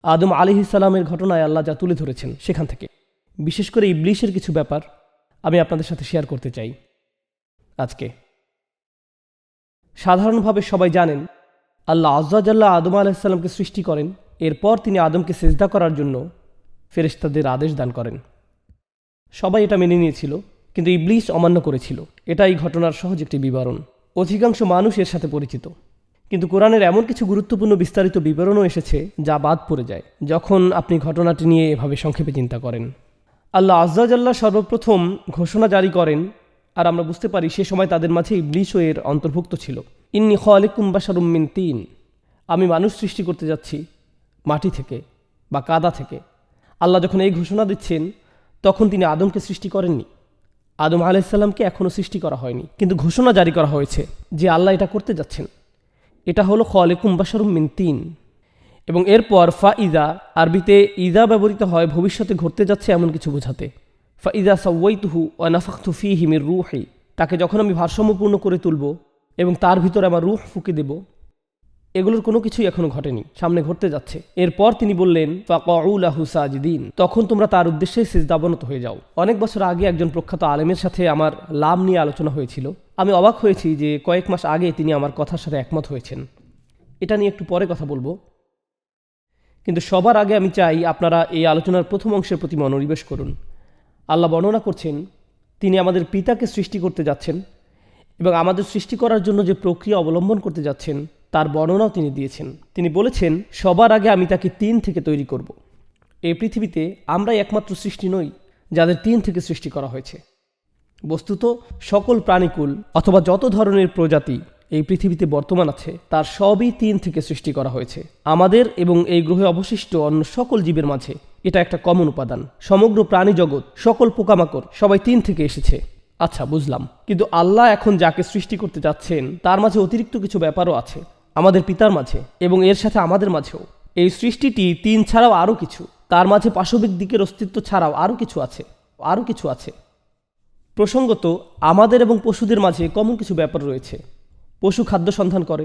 আদম আলাইহিসসালামের ঘটনায় আল্লাহ যা তুলে ধরেছেন সেখান থেকে বিশেষ করে ইবলিশের কিছু ব্যাপার আমি আপনাদের সাথে শেয়ার করতে চাই আজকে। সাধারণভাবে সবাই জানেন আল্লাহ আয্যা জাল্লা আদম আলাইহিসসালামকে সৃষ্টি করেন, এরপর তিনি আদমকে সিজদা করার জন্য ফেরেশতাদের আদেশ দান করেন। সবাই এটা মেনে নিয়েছিল, কিন্তু ইবলিশ অমান্য করেছিল। এটা এই ঘটনার সহজ একটি বিবরণ। অধিকাংশ মানুষ এর সাথে পরিচিত, কিন্তু কোরআনের এমন কিছু গুরুত্বপূর্ণ বিস্তারিত বিবরণও এসেছে যা বাদ পড়ে যায় যখন আপনি ঘটনাটি নিয়ে এভাবে সংক্ষেপে চিন্তা করেন। আল্লাহ আয্যা জাল্লা সর্বপ্রথম ঘোষণা জারি করেন, আর আমরা বুঝতে পারি সে সময় তাদের মাঝে ইবলিশও এর অন্তর্ভুক্ত ছিল। ইন্নী খালিকুম বাশারুম মিন তিন, আমি মানুষ সৃষ্টি করতে যাচ্ছি মাটি থেকে বা কাদা থেকে। আল্লাহ যখন এই ঘোষণা দিচ্ছেন তখন তিনি আদমকে সৃষ্টি করেননি। আদম আলাইহিসসালামকে এখনও সৃষ্টি করা হয়নি, কিন্তু ঘোষণা জারি করা হয়েছে যে আল্লাহ এটা করতে যাচ্ছেন। এটা হলো খালিকুম বাশারুম মিন তিন। এবং এরপর ফা ইদা, আরবিতে ইদা ব্যবহৃত হয় ভবিষ্যতে ঘটতে যাচ্ছে এমন কিছু বোঝাতে। ফা ইদা সাওয়াইতুহু ওয়া নাফাখতু ফীহি মির রূহি, তাকে যখন আমি ভারসাম্যপূর্ণ করে তুলব এবং তার ভিতরে আমার রূহ ফুঁকে দেব। এগুলোর কোনো কিছুই এখনো ঘটেনি, সামনে ঘটতে যাচ্ছে। এরপর তিনি বললেন ফাকাউ লাহু সাজিদিন, তখন তোমরা তার উদ্দেশ্যে সিজদাবনত হয়ে যাও। অনেক বছর আগে একজন প্রখ্যাত আলেমের সাথে আমার লাম নিয়ে আলোচনা হয়েছিল। আমি অবাক হয়েছি যে কয়েক মাস আগে তিনি আমার কথার সাথে একমত হয়েছেন। এটা নিয়ে একটু পরে কথা বলবো, কিন্তু সবার আগে আমি চাই আপনারা এই আলোচনার প্রথম অংশের প্রতি মনোনিবেশ করুন। আল্লাহ বর্ণনা করছেন তিনি আমাদের পিতাকে সৃষ্টি করতে যাচ্ছেন এবং আমাদের সৃষ্টি করার জন্য যে প্রক্রিয়া অবলম্বন করতে যাচ্ছেন তার বর্ণনাও তিনি দিয়েছেন। তিনি বলেছেন সবার আগে আমি তাকে ৩ থেকে তৈরি করব। এই পৃথিবীতে আমরাই একমাত্র সৃষ্টি নই যাদের ৩ থেকে সৃষ্টি করা হয়েছে। বস্তুত সকল প্রাণীকুল অথবা যত ধরনের প্রজাতি এই পৃথিবীতে বর্তমান আছে তার সবই ৩ থেকে সৃষ্টি করা হয়েছে। আমাদের এবং এই গ্রহে অবশিষ্ট অন্য সকল জীবের মাঝে এটা একটা কমন উপাদান। সমগ্র প্রাণী জগৎ, সকল পোকামাকড় সবাই ৩ থেকে এসেছে। আচ্ছা, বুঝলাম, কিন্তু আল্লাহ এখন যাকে সৃষ্টি করতে যাচ্ছেন তার মাঝে অতিরিক্ত কিছু ব্যাপারও আছে আমাদের পিতার মাঝে এবং এর সাথে আমাদের মাঝেও। এই সৃষ্টিটি ৩ ছাড়াও আরও কিছু, তার মাঝে পাশবিক দিকের অস্তিত্ব ছাড়াও আরও কিছু আছে। প্রসঙ্গত আমাদের এবং পশুদের মাঝে কমন কিছু ব্যাপার রয়েছে। পশু খাদ্য সন্ধান করে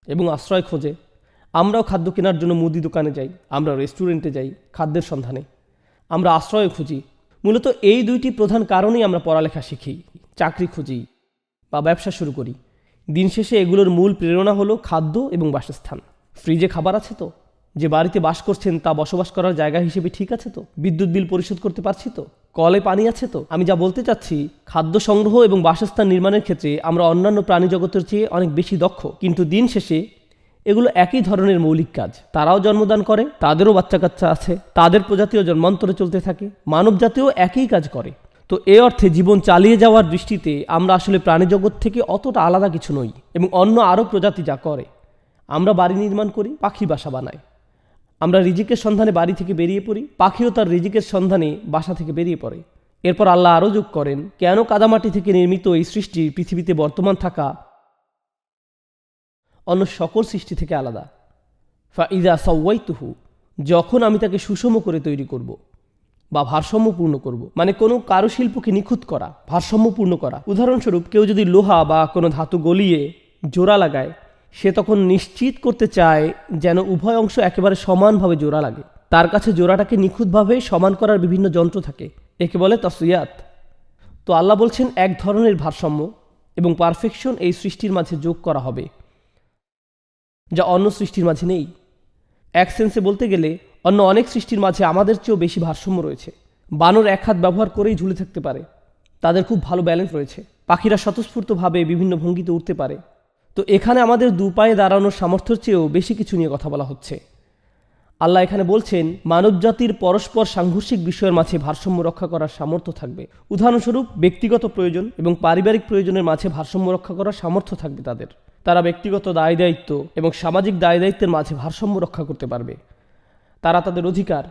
এবং আশ্রয় খোঁজে। আমরাও খাদ্য কেনার জন্য মুদি দোকানে যাই, আমরা রেস্টুরেন্টে যাই খাদ্যের সন্ধানে, আমরা আশ্রয় খুঁজি। মূলত এই 2টি প্রধান কারণেই আমরা পড়ালেখা শিখি, চাকরি খুঁজি বা ব্যবসা শুরু করি। দিন শেষে এগুলোর মূল প্রেরণা হলো খাদ্য এবং বাসস্থান। ফ্রিজে খাবার আছে তো? যে বাড়িতে বাস করছেন তা বসবাস করার জায়গা হিসেবে ঠিক আছে তো? বিদ্যুৎ বিল পরিশোধ করতে পারছি তো? কলে পানি আছে তো? আমি যা বলতে চাচ্ছি, খাদ্য সংগ্রহ এবং বাসস্থান নির্মাণের ক্ষেত্রে আমরা অন্যান্য প্রাণী জগতের চেয়ে অনেক বেশি দক্ষ। কিন্তু দিন শেষে এগুলো একই ধরনের মৌলিক কাজ। তারাও জন্মদান করে, তাদেরও বাচ্চা কাচ্চা আছে, তাদের প্রজাতিও জন্মান্তরে চলতে থাকে, মানব জাতিও একই কাজ করে। তো এ অর্থে জীবন চালিয়ে যাওয়ার দৃষ্টিতে আমরা আসলে প্রাণী জগৎ থেকে অতটা আলাদা কিছু নই। এবং অন্য আরও প্রজাতি যা করে, আমরা বাড়ি নির্মাণ করি, পাখি বাসা বানায়। আমরা রিজিকের সন্ধানে বাড়ি থেকে বেরিয়ে পড়ি, পাখিও তার রিজিকের সন্ধানে বাসা থেকে বেরিয়ে পড়ে। এরপর আল্লাহ আরও যোগ করেন কেন কাদামাটি থেকে নির্মিত এই সৃষ্টি পৃথিবীতে বর্তমান থাকা অন্য সকল সৃষ্টি থেকে আলাদা। ফা ইযা সাওয়াইতুহু, যখন আমি তাকে সুষম করে তৈরি করব বা ভারসাম্যপূর্ণ করব, মানে কোনো কারুশিল্পকে নিখুঁত করা, ভারসাম্যপূর্ণ করা। উদাহরণস্বরূপ কেউ যদি লোহা বা কোনো ধাতু গলিয়ে জোড়া লাগায়, সে তখন নিশ্চিত করতে চায় যেন উভয় অংশ একেবারে সমানভাবে জোড়া লাগে। তার কাছে জোড়াটাকে নিখুঁতভাবে সমান করার বিভিন্ন যন্ত্র থাকে, একে বলে তাসইয়াত। তো আল্লাহ বলছেন এক ধরনের ভারসাম্য এবং পারফেকশন এই সৃষ্টির মাঝে যোগ করা হবে যা অন্য সৃষ্টির মাঝে নেই। এক সেন্সে বলতে গেলে অন্য অনেক সৃষ্টির মাঝে আমাদের চেয়েও বেশি ভারসাম্য রয়েছে। বানর এক হাত ব্যবহার করেই ঝুলে থাকতে পারে, তাদের খুব ভালো ব্যালেন্স রয়েছে। পাখিরা স্বতঃস্ফূর্তভাবে বিভিন্ন ভঙ্গিতে উঠতে পারে। তো এখানে আমাদের 2 পায়ে দাঁড়ানোর সামর্থ্যের চেয়েও বেশি কিছু নিয়ে কথা বলা হচ্ছে। আল্লাহ এখানে বলছেন মানবজাতির পরস্পর সাংঘর্ষিক বিষয়ের মাঝে ভারসাম্য রক্ষা করার সামর্থ্য থাকবে। উদাহরণস্বরূপ ব্যক্তিগত প্রয়োজন এবং পারিবারিক প্রয়োজনের মাঝে ভারসাম্য রক্ষা করার সামর্থ্য থাকবে তাদের। তারা ব্যক্তিগত দায় দায়িত্ব এবং সামাজিক দায় দায়িত্বের মাঝে ভারসাম্য রক্ষা করতে পারবে। তারা তাদের অধিকার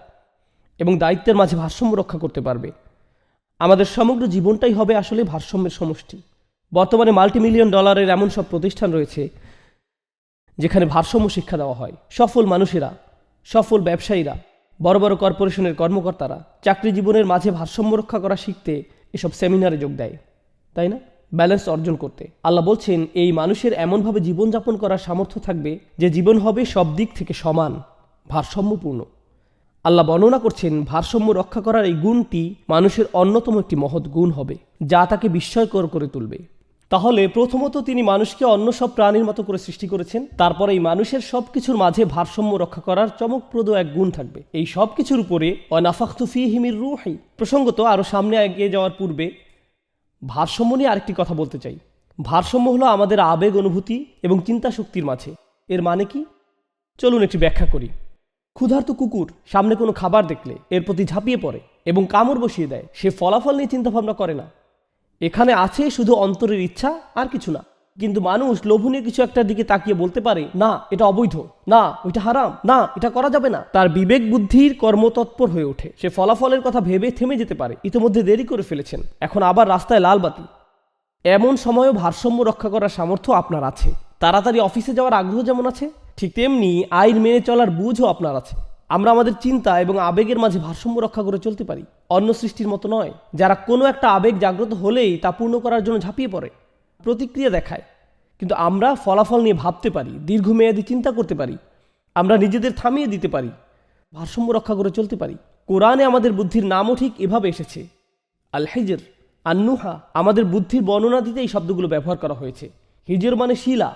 এবং দায়িত্বের মাঝে ভারসাম্য রক্ষা করতে পারবে। আমাদের সমগ্র জীবনটাই হবে আসলে ভারসাম্যের সমষ্টি। বর্তমানে $মাল্টি-মিলিয়ন এমন সব প্রতিষ্ঠান রয়েছে যেখানে ভারসাম্য শিক্ষা দেওয়া হয়। সফল মানুষেরা, সফল ব্যবসায়ীরা, বড় বড় কর্পোরেশনের কর্মকর্তারা চাকরি জীবনের মাঝে ভারসাম্য রক্ষা করা শিখতে এসব সেমিনারে যোগ দেয়, তাই না? ব্যালেন্স অর্জন করতে। আল্লাহ বলছেন এই মানুষের এমনভাবে জীবনযাপন করার সামর্থ্য থাকবে যে জীবন হবে সব দিক থেকে সমান, ভারসাম্যপূর্ণ। আল্লাহ বর্ণনা করছেন ভারসাম্য রক্ষা করার এই গুণটি মানুষের অন্যতম একটি মহৎ গুণ হবে, যা তাকে বিস্ময়কর করে তুলবে। তাহলে প্রথমত তিনি মানুষকে অন্য সব প্রাণীর মতো করে সৃষ্টি করেছেন, তারপরে এই মানুষের সব কিছুর মাঝে ভারসাম্য রক্ষা করার চমকপ্রদ এক গুণ থাকবে। এই সব কিছুর উপরে ওয়ানাফাখতু ফীহি মির রূহি। প্রসঙ্গত আরও সামনে এগিয়ে যাওয়ার পূর্বে ভারসাম্য নিয়ে আরেকটি কথা বলতে চাই। ভারসাম্য হলো আমাদের আবেগ, অনুভূতি এবং চিন্তা শক্তির মাঝে। এর মানে কি? চলুন একটি ব্যাখ্যা করি। ক্ষুধার্ত কুকুর সামনে কোনো খাবার দেখলে এর প্রতি ঝাঁপিয়ে পড়ে এবং কামড় বসিয়ে দেয়। সে ফলাফল নিয়ে চিন্তাভাবনা করে না। এখানে আছে শুধু অন্তরের ইচ্ছা, আর কিছু না। কিন্তু মানুষ লোভনীয় কিছু একটার দিকে তাকিয়ে বলতে পারে, না এটা অবৈধ, না ওইটা হারাম, না এটা করা যাবে না। তার বিবেক বুদ্ধির কর্মতৎপর হয়ে ওঠে। সে ফলাফলের কথা ভেবে থেমে যেতে পারে, ইতিমধ্যে দেরি করে ফেলেছেন, এখন আবার রাস্তায় লাল বাতি। এমন সময়ও ভারসাম্য রক্ষা করার সামর্থ্য আপনার আছে। তাড়াতাড়ি অফিসে যাওয়ার আগ্রহ যেমন আছে, ঠিক তেমনি আইন মেনে চলার বুঝও আপনার আছে। আমরা আমাদের চিন্তা এবং আবেগের মাঝে ভারসাম্য রক্ষা করে চলতে পারি, অন্য সৃষ্টির মতো নয়, যারা কোনো একটা আবেগ জাগ্রত হলেই তা পূর্ণ করার জন্য ঝাঁপিয়ে পড়ে, প্রতিক্রিয়া দেখায়। কিন্তু আমরা ফলাফল নিয়ে ভাবতে পারি, দীর্ঘমেয়াদী চিন্তা করতে পারি, আমরা নিজেদের থামিয়ে দিতে পারি, ভারসাম্য রক্ষা করে চলতে পারি। কোরআনে আমাদের বুদ্ধির নামও ঠিক এভাবে এসেছে, আল হিজর, আন্নুহা। আমাদের বুদ্ধির বর্ণনা দিতে এই শব্দগুলো ব্যবহার করা হয়েছে। হিজর মানে শিলা,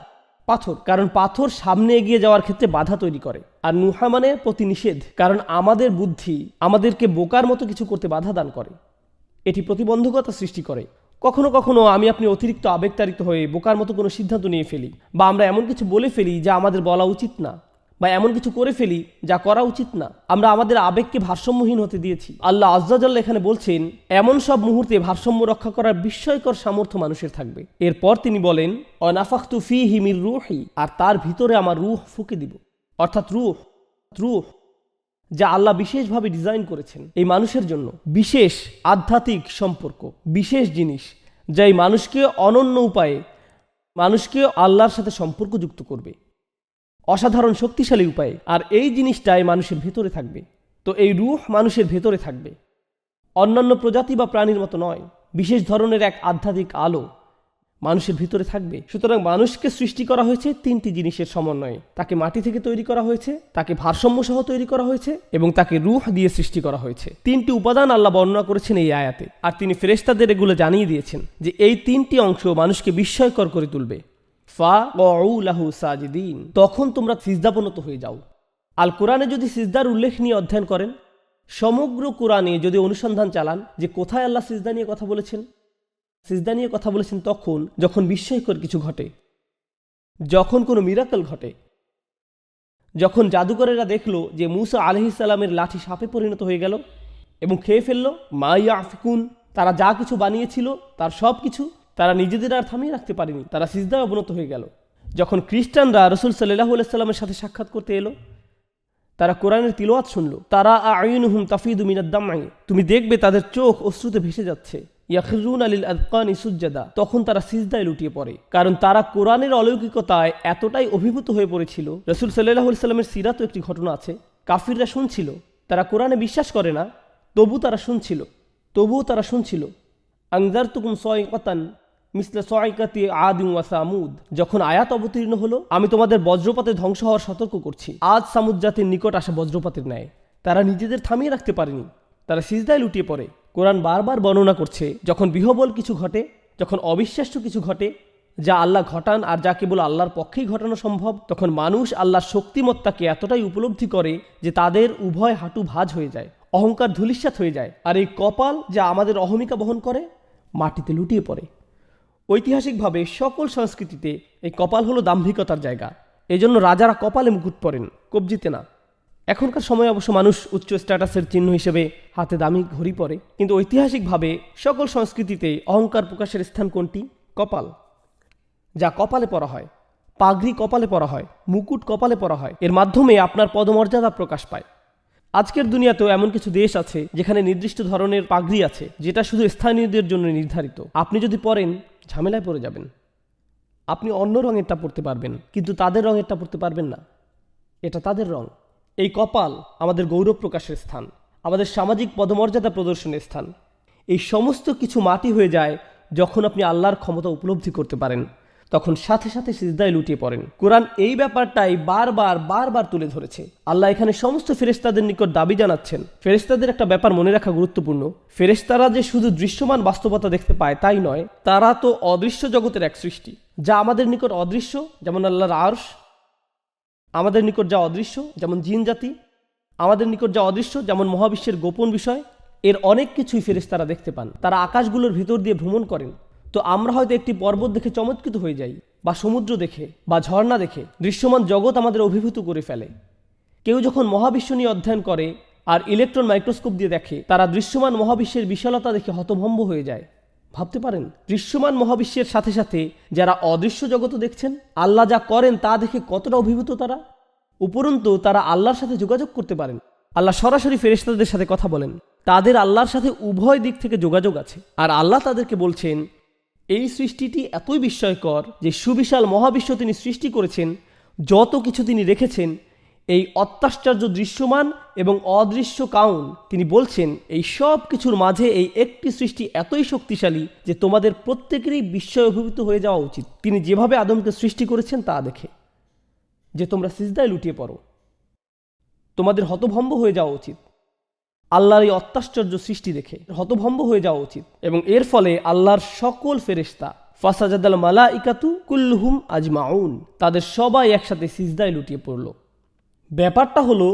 পাথর, কারণ পাথর সামনে এগিয়ে যাওয়ার ক্ষেত্রে বাধা তৈরি করে। আর নুহা মানে প্রতিনিষেধ, কারণ আমাদের বুদ্ধি আমাদেরকে বোকার মতো কিছু করতে বাধা দান করে, এটি প্রতিবন্ধকতা সৃষ্টি করে। কখনো কখনো আপনি অতিরিক্ত আবেগতাড়িত হয়ে বোকার মতো কোনো সিদ্ধান্ত নিয়ে ফেলি, বা আমরা এমন কিছু বলে ফেলি যা আমাদের বলা উচিত না, বা এমন কিছু করে ফেলি যা করা উচিত না। আমরা আমাদের আবেগকে ভারসাম্যহীন হতে দিয়েছি। আল্লাহ আজ্জা ওয়া জাল্লা এখানে বলছেন, এমন সব মুহূর্তে ভারসাম্য রক্ষা করার বিস্ময়কর সামর্থ্য মানুষের থাকবে। এরপর তিনি বলেন, ওয়ানাফাখতু ফীহি মির রূহি, আর তার ভিতরে আমার রূহ ফুঁকে দিব। অর্থাৎ রূহ যা আল্লাহ বিশেষভাবে ডিজাইন করেছেন এই মানুষের জন্য, বিশেষ আধ্যাত্মিক সম্পর্ক, বিশেষ জিনিস যা এই মানুষকে অনন্য উপায়ে মানুষকে আল্লাহর সাথে সম্পর্কযুক্ত করবে, অসাধারণ শক্তিশালী উপায়ে। আর এই জিনিসটাই মানুষের ভেতরে থাকবে। তো এই রূহ মানুষের ভেতরে থাকবে, অন্যান্য প্রজাতি বা প্রাণীর মতো নয়। বিশেষ ধরনের এক আধ্যাত্মিক আলো মানুষের ভিতরে থাকবে। সুতরাং মানুষকে সৃষ্টি করা হয়েছে তিনটি জিনিসের সমন্বয়ে। তাকে মাটি থেকে তৈরি করা হয়েছে, তাকে ভারসাম্য সহ তৈরি করা হয়েছে, এবং তাকে রূহ দিয়ে সৃষ্টি করা হয়েছে। তিনটি উপাদান আল্লাহ বর্ণনা করেছেন এই আয়াতে। আর তিনি ফেরেশতাদের এগুলো জানিয়ে দিয়েছেন যে এই তিনটি অংশ মানুষকে বিস্ময়কর করে তুলবে। ফাকউ লাহু সাজিদিন, তখন তোমরা সিজদাবনত হয়ে যাও। আল কোরআনে যদি সিজদার উল্লেখ নিয়ে অধ্যয়ন করেন, সমগ্র কোরআনে যদি অনুসন্ধান চালান যে কোথায় আল্লাহ সিজদা নিয়ে কথা বলেছেন, সিজদা নিয়ে কথা বলেছেন তখন যখন বিস্ময়কর কিছু ঘটে, যখন কোনো মিরাকল ঘটে, যখন জাদুকরেরা দেখলো যে মূসা আলাইহিস সালামের লাঠি সাপে পরিণত হয়ে গেল এবং খেয়ে ফেলল। মা ইয়াফিকুন, তারা যা কিছু বানিয়েছিল তার সব কিছু তারা নিজেদের আর থামিয়ে রাখতে পারেনি, তারা সিজদায় অবনত হয়ে গেল। যখন খ্রিস্টানরা রাসূল সাল্লাল্লাহু আলাইহি সাল্লামের সাথে সাক্ষাৎ করতে এলো, তারা কোরআনের তিলাওয়াত শুনল। তারা আ'য়ুনুহুম তাফিদু মিনাদ দাম'i, তুমি দেখবে তাদের চোখ অশ্রুতে ভেসে যাচ্ছে। ইয়াখিরুনা লিল আযকানি সুজদা, তখন তারা সিজদায় লুটিয়ে পড়ে, কারণ তারা কোরআনের অলৌকিকতায় এতটাই অভিভূত হয়ে পড়েছিল। রাসূল সাল্লাল্লাহু আলাইহি সাল্লামের সিরাতও একটি ঘটনা আছে। কাফিররা শুনছিল, তারা কোরআনে বিশ্বাস করে না, তবুও তারা শুনছিল। আনজারতুকুম সাইকাতান মিসলা সাইকাতি আদিন ওয়া সামুদ, যখন আয়াত অবতীর্ণ হলো, আমি তোমাদের বজ্রপাতে ধ্বংস হওয়ার সতর্ক করছি, আদ সামুদ জাতির নিকট আসা বজ্রপাতের ন্যায়। তারা নিজেদের থামিয়ে রাখতে পারেনি, তারা সিজদায় লুটিয়ে পড়ে। কোরআন বারবার বর্ণনা করছে যখন বিহবল কিছু ঘটে, যখন অবিশ্বাস্য কিছু ঘটে যা আল্লাহ ঘটান আর যা কেবল আল্লাহর পক্ষেই ঘটানো সম্ভব, তখন মানুষ আল্লাহর শক্তিমত্তাকে এতটাই উপলব্ধি করে যে তাদের উভয় হাঁটু ভাঁজ হয়ে যায়, অহংকার ধূলিসাৎ হয়ে যায়। আর এই কপাল যা আমাদের অহমিকা বহন করে মাটিতে লুটিয়ে পড়ে। ঐতিহাসিকভাবে সকল সংস্কৃতিতে এই কপাল হলো দাম্ভিকতার জায়গা। এজন্য রাজারা কপালে মুকুট পরেন, কবজিতে না। এখনকার সময় অবশ্য মানুষ উচ্চ স্ট্যাটাসের চিহ্ন হিসেবে হাতে দামি ঘড়ি পরে, কিন্তু ঐতিহাসিকভাবে সকল সংস্কৃতিতে অহংকার প্রকাশের স্থান কোনটি? কপাল। যা কপালে পরা হয়, পাগড়ি কপালে পরা হয়, মুকুট কপালে পরা হয়, এর মাধ্যমে আপনার পদমর্যাদা প্রকাশ পায়। আজকের দুনিয়াতেও এমন কিছু দেশ আছে যেখানে নির্দিষ্ট ধরনের পাগড়ি আছে যেটা শুধু স্থানীয়দের জন্য নির্ধারিত। আপনি যদি পরেন ঝামেলায় পড়ে যাবেন। আপনি অন্য রঙেরটা পরতে পারবেন, কিন্তু তাদের রঙেরটা পরতে পারবেন না, এটা তাদের রং। এই কপাল আমাদের গৌরব প্রকাশের স্থান, আমাদের সামাজিক পদমর্যাদা প্রদর্শনের স্থান। এই সমস্ত কিছু মাটি হয়ে যায় যখন আপনি আল্লাহর ক্ষমতা উপলব্ধি করতে পারেন, তখন সাথে সাথে সিজদায় লুটিয়ে পড়েন। কোরআন এই ব্যাপারটাই বারবার তুলে ধরেছে। আল্লাহ এখানে সমস্ত ফেরেশতাদের নিকট দাবি জানাচ্ছেন। ফেরেশতাদের একটা ব্যাপার মনে রাখা গুরুত্বপূর্ণ, ফেরেশতারা যে শুধু দৃশ্যমান বাস্তবতা দেখতে পায় তাই নয়, তারা তো অদৃশ্য জগতের এক সৃষ্টি, যা আমাদের নিকট অদৃশ্য, যেমন আল্লাহর আরশ। আমাদের নিকট যা অদৃশ্য, যেমন জিন জাতি। আমাদের নিকট যা অদৃশ্য, যেমন মহাবিশ্বের গোপন বিষয়। এর অনেক কিছুই ফেরেশতারা দেখতে পান। তারা আকাশগুলোর ভিতর দিয়ে ভ্রমণ করেন। তো আমরা হয়তো একটি পর্বত দেখে চমৎকৃত হয়ে যাই, বা সমুদ্র দেখে, বা ঝর্ণা দেখে দৃশ্যমান জগৎ আমাদের অভিভূত করে ফেলে। কেউ যখন মহাবিশ্ব নিয়ে অধ্যয়ন করে আর ইলেকট্রন মাইক্রোস্কোপ দিয়ে দেখে, তারা দৃশ্যমান মহাবিশ্বের বিশালতা দেখে হতভম্ব হয়ে যায়। ভাবতে পারেন, দৃশ্যমান মহাবিশ্বের সাথে সাথে যারা অদৃশ্য জগৎও দেখছেন, আল্লাহ যা করেন তা দেখে কতটা অভিভূত তারা। উপরন্তু তারা আল্লাহর সাথে যোগাযোগ করতে পারেন। আল্লাহ সরাসরি ফেরেশতাদের সাথে কথা বলেন। তাদের আল্লাহর সাথে উভয় দিক থেকে যোগাযোগ আছে। আর আল্লাহ তাদেরকে বলছেন, এই সৃষ্টিটি এতই বিস্ময়কর যে সুবিশাল মহাবিশ্ব তিনি সৃষ্টি করেছেন, যত কিছু তিনি রেখেছেন, এই অত্যাশ্চর্য দৃশ্যমান এবং অদৃশ্য কাউন, তিনি বলছেন এই সব কিছুর মাঝে এই একটি সৃষ্টি এতই শক্তিশালী যে তোমাদের প্রত্যেকেরই বিস্ময় অভিভূত হয়ে যাওয়া উচিত তিনি যেভাবে আদমকে সৃষ্টি করেছেন তা দেখে, যে তোমরা সিজদায় লুটিয়ে পড়ো। তোমাদের হতভম্ব হয়ে যাওয়া উচিত আল্লাহর এই অত্যাশ্চর্য সৃষ্টি দেখে, হতভম্ব হয়ে যাওয়া উচিত। এবং এর ফলে আল্লাহর সকল ফেরেশতা, ফাসাজাদাল মালাইকাতু কুল্লুহুম আজমাউন, তাদের সবাই একসাথে সিজদায় লুটিয়ে পড়ল। ব্যাপারটা হলো,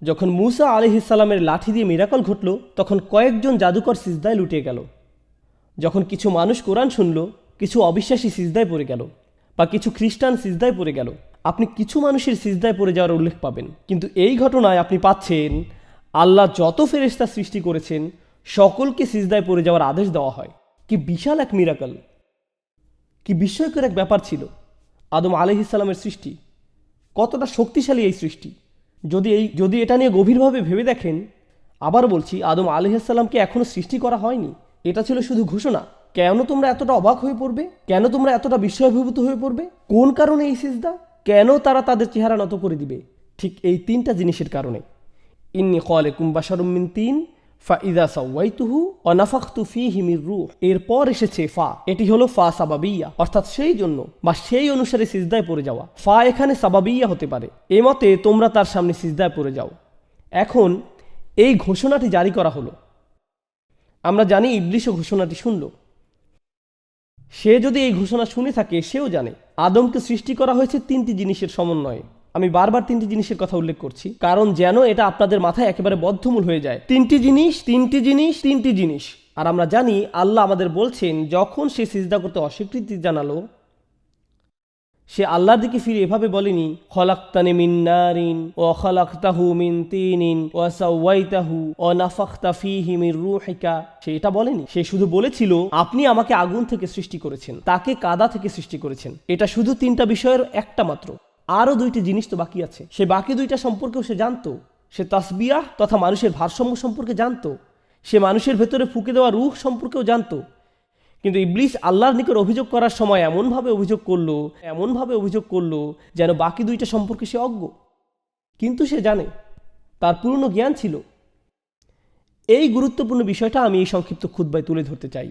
যখন মূসা আলাইহিস সালামের লাঠি দিয়ে মিরাকল ঘটল, তখন কয়েকজন জাদুকর সিজদায় লুটিয়ে গেল। যখন কিছু মানুষ কোরআন শুনল, কিছু অবিশ্বাসী সিজদায় পড়ে গেল, বা কিছু খ্রিস্টান সিজদায় পড়ে গেল। আপনি কিছু মানুষের সিজদায় পড়ে যাওয়ার উল্লেখ পাবেন, কিন্তু এই ঘটনায় আপনি পাচ্ছেন আল্লাহ যত ফেরেশতা সৃষ্টি করেছেন সকলকে সিজদায় পড়ে যাওয়ার আদেশ দেওয়া হয়। কি বিশাল এক মিরাকল, কি বিস্ময়কর এক ব্যাপার ছিল আদম আলাইহিস সালামের সৃষ্টি। কতটা শক্তিশালী এই সৃষ্টি, যদি এটা নিয়ে গভীরভাবে ভেবে দেখেন। আবার বলছি, আদম আলাইহিস সালামকে এখনো সৃষ্টি করা হয়নি। এটা ছিল শুধু ঘোষণা। কেন তোমরা এতটা অবাক হয়ে পড়বে? কেন তোমরা এতটা বিস্ময়ভূত হয়ে পড়বে? কোন কারণে এই সিজদা? কেন তারা তাদের চেহারা নত করে দিবে? ঠিক এই তিনটা জিনিসের কারণে। ইন্নী খালিকুম বাশারুম মিন তিন ফাইযা সাওয়াইতুহু ওয়া নাফাখতু ফীহি মির রূহ। এরপর এসেছে ফা, এটি হলো ফা সাবাবিয়া, অর্থাৎ সেই জন্য বা সেই অনুসারে সিজদায় পড়ে যাওয়া। ফা এখানে সাবাবিয়া হতে পারে। এ মতে তোমরা তার সামনে সিজদায় পড়ে যাও। এখন এই ঘোষণাটি জারি করা হলো। আমরা জানি ইবলিসও ঘোষণাটি শুনল। সে যদি এই ঘোষণা শুনে থাকে, সেও জানে আদমকে সৃষ্টি করা হয়েছে তিনটি জিনিসের সমন্বয়ে। আমি বারবার তিনটি জিনিসের কথা উল্লেখ করছি, কারণ যেন এটা আপনাদের মাথায় একেবারে বদ্ধমূল হয়ে যায়। তিনটি জিনিস। আর আমরা জানি আল্লাহ আমাদের বলছেন, যখন সে সিজদা করতে অস্বীকৃতি জানালো, সে আল্লাহর দিকে ফিরে এভাবে বলেনি, খলাকতানি মিন নারিন ওয়া খলাকতাহু মিন তিনিন ওয়া সাওয়াইতাহু ওয়া নাফাখতা ফীহি মির রূহিকা। সে এটা বলেনি। সে শুধু বলেছিল, আপনি আমাকে আগুন থেকে সৃষ্টি করেছেন, তাকে কাদা থেকে সৃষ্টি করেছেন। এটা শুধু তিনটা বিষয়ের একটা মাত্র। আরও দুইটি জিনিস তো বাকি আছে। সে বাকি দুইটা সম্পর্কেও সে জানতো। সে তাসবিয়াহ তথা মানুষের ভারসাম্য সম্পর্কে জানতো। সে মানুষের ভেতরে ফুঁকে দেওয়া রূহ সম্পর্কেও জানতো। কিন্তু ইবলিস আল্লাহর নিকট অভিযোগ করার সময় এমনভাবে অভিযোগ করলো যেন বাকি দুইটা সম্পর্কে সে অজ্ঞ। কিন্তু সে জানে, তার পূর্ণ জ্ঞান ছিল। এই গুরুত্বপূর্ণ বিষয়টা আমি এই সংক্ষিপ্ত খুতবায় তুলে ধরতে চাই।